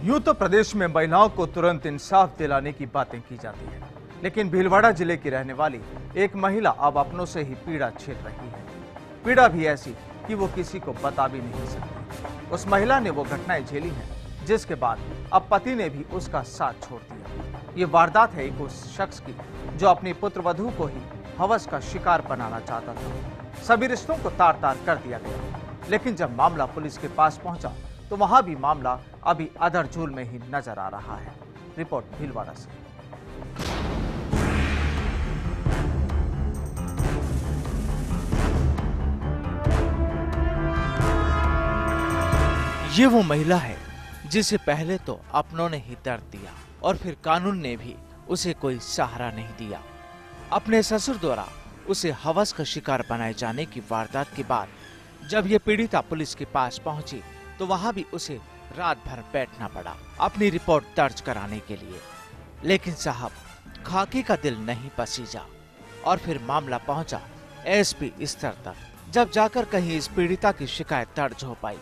यूं तो प्रदेश में महिलाओं को तुरंत इंसाफ दिलाने की बातें की जाती है, लेकिन भीलवाड़ा जिले की रहने वाली एक महिला अब अपनों से ही पीड़ा झेल रही है। पीड़ा भी ऐसी कि वो किसी को बता भी नहीं सकती। उस महिला ने वो घटनाएं झेली हैं जिसके बाद अब पति ने भी उसका साथ छोड़ दिया। ये वारदात है एक उस शख्स की जो अपनी पुत्रवधू को ही हवस का शिकार बनाना चाहता था। सभी रिश्तों को तार तार कर दिया गया, लेकिन जब मामला पुलिस के पास पहुंचा तो वहां भी मामला अभी अधर झूल में ही नजर आ रहा है। रिपोर्ट भीलवाड़ा से। ये वो महिला है जिसे पहले तो अपनों ने ही दर्द दिया और फिर कानून ने भी उसे कोई सहारा नहीं दिया। अपने ससुर द्वारा उसे हवस का शिकार बनाए जाने की वारदात के बाद जब ये पीड़िता पुलिस के पास पहुंची तो वहां भी उसे रात भर बैठना पड़ा अपनी रिपोर्ट दर्ज कराने के लिए। लेकिन साहब, खाकी का दिल नहीं पसीजा और फिर मामला पहुंचा एसपी स्तर तक, जब जाकर कहीं इस पीड़िता की शिकायत दर्ज हो पाई।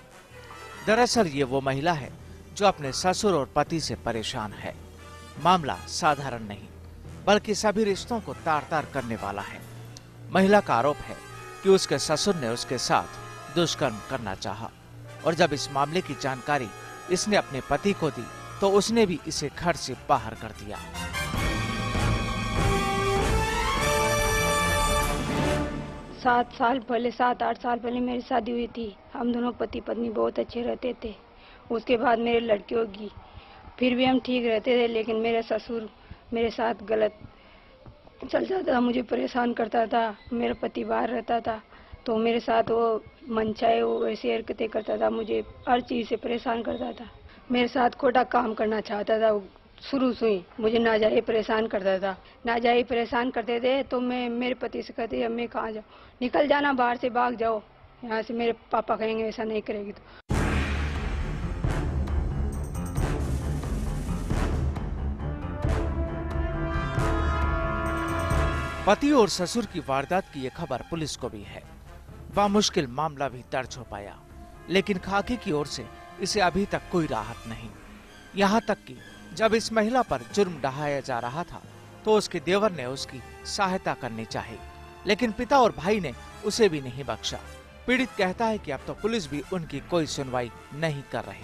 दरअसल ये वो महिला है जो अपने ससुर और पति से परेशान है। मामला साधारण नहीं बल्कि सभी रिश्तों को तार तार करने वाला है। महिला का आरोप है कि उसके ससुर ने उसके साथ दुष्कर्म करना चाहा और जब इस मामले की जानकारी इसने अपने पति को दी तो उसने भी इसे घर से बाहर कर दिया। सात आठ साल पहले मेरी शादी हुई थी। हम दोनों पति पत्नी बहुत अच्छे रहते थे। उसके बाद मेरे लड़की होगी, फिर भी हम ठीक रहते थे, लेकिन मेरे ससुर मेरे साथ गलत चलता था, मुझे परेशान करता था। मेरा पति बाहर रहता था तो मेरे साथ वो मनचाहे वो ऐसी हरकतें करता था, मुझे हर चीज़ से परेशान करता था। मेरे साथ खोटा काम करना चाहता था। शुरू से ही मुझे नाजायज परेशान करता था। नाजायज परेशान करते थे तो मैं मेरे पति से कहती, अब मैं कहाँ जाऊँ, निकल जाना बाहर से, भाग जाओ यहाँ से, मेरे पापा कहेंगे ऐसा नहीं करेगी तो। पति और ससुर की वारदात की ये खबर पुलिस को भी है। वह मुश्किल मामला भी दर्ज हो पाया, लेकिन खाकी की ओर से इसे अभी तक कोई राहत नहीं। यहाँ तक कि जब इस महिला पर जुर्म ढहाया जा रहा था तो उसके देवर ने उसकी सहायता करनी चाहिए, लेकिन पिता और भाई ने उसे भी नहीं बख्शा। पीड़ित कहता है कि अब तो पुलिस भी उनकी कोई सुनवाई नहीं कर रही।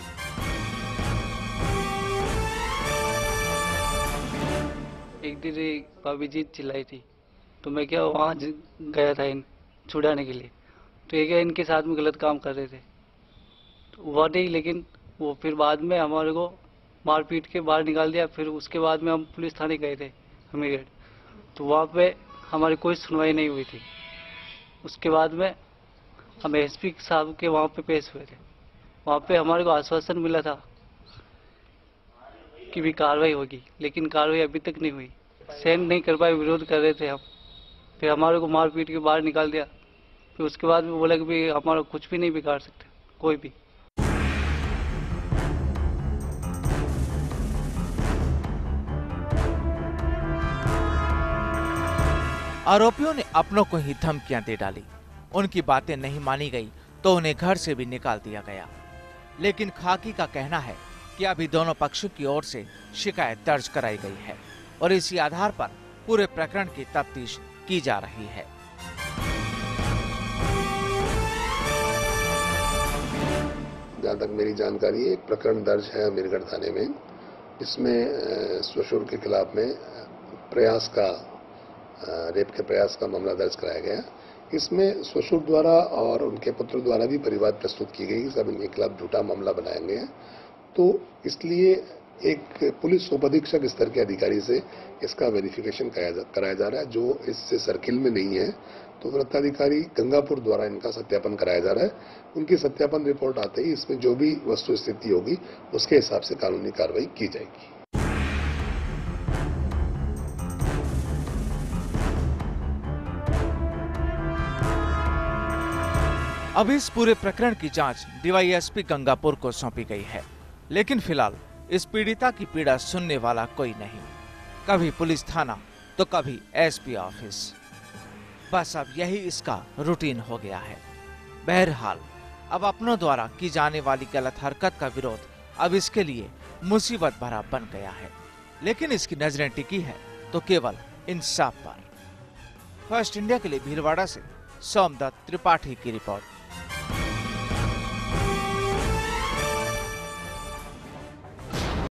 एक दिन भाभी जी चिल्लाई थी तो मैं क्या वहाँ गया था इन छुड़ाने के लिए, तो ये क्या इनके साथ में गलत काम कर रहे थे तो हुआ नहीं, लेकिन वो फिर बाद में हमारे को मार पीट के बाहर निकाल दिया। फिर उसके बाद में हम पुलिस थाने गए थे हमीरगढ़, तो वहाँ पे हमारी कोई सुनवाई नहीं हुई थी। उसके बाद में हम एसपी साहब के वहाँ पे पेश हुए थे। वहाँ पे हमारे को आश्वासन मिला था कि भी कार्रवाई होगी, लेकिन कार्रवाई अभी तक नहीं हुई। सहन नहीं कर पाए, विरोध कर रहे थे हम। फिर हमारे को मार पीट के बाहर निकाल दिया। फिर उसके बाद में बोला कि भी हमारा कुछ भी नहीं बिगाड़ सकते कोई भी। आरोपियों ने अपनों को ही धमकियां दे डाली। उनकी बातें नहीं मानी गई तो उन्हें घर से भी निकाल दिया गया। लेकिन खाकी का कहना है कि अभी दोनों पक्षों की ओर से शिकायत दर्ज कराई गई है और इसी आधार पर पूरे प्रकरण की तफ्तीश की जा रही है। जहाँ तक मेरी जानकारी है, एक प्रकरण दर्ज है अमीरगढ़ थाने में, इसमें ससुर के खिलाफ में प्रयास का रेप के प्रयास का मामला दर्ज कराया गया। इसमें ससुर द्वारा और उनके पुत्र द्वारा भी परिवाद प्रस्तुत की गई कि सब इनके खिलाफ झूठा मामला बनाया गया है। तो इसलिए एक पुलिस उप अधीक्षक स्तर के अधिकारी से इसका वेरिफिकेशन कराया जा रहा है। जो इससे सर्किल में नहीं है तो वृत्ताधिकारी गंगापुर द्वारा इनका सत्यापन कराया जा रहा है। उनकी सत्यापन रिपोर्ट आते ही इसमें जो भी वस्तु स्थिति होगी उसके हिसाब से कानूनी कार्रवाई की जाएगी। अब इस पूरे प्रकरण की जांच डीवाईएसपी गंगापुर को सौंपी गई है, लेकिन फिलहाल इस पीड़िता की पीड़ा सुनने वाला कोई नहीं। कभी पुलिस थाना तो कभी एसपी ऑफिस, बस अब यही इसका रूटीन हो गया है। बहरहाल अब अपनों द्वारा की जाने वाली गलत हरकत का विरोध अब इसके लिए मुसीबत भरा बन गया है। लेकिन इसकी नजरें टिकी है तो केवल इंसाफ पर। फर्स्ट इंडिया के लिए भीलवाड़ा से सोमदत्त त्रिपाठी की रिपोर्ट।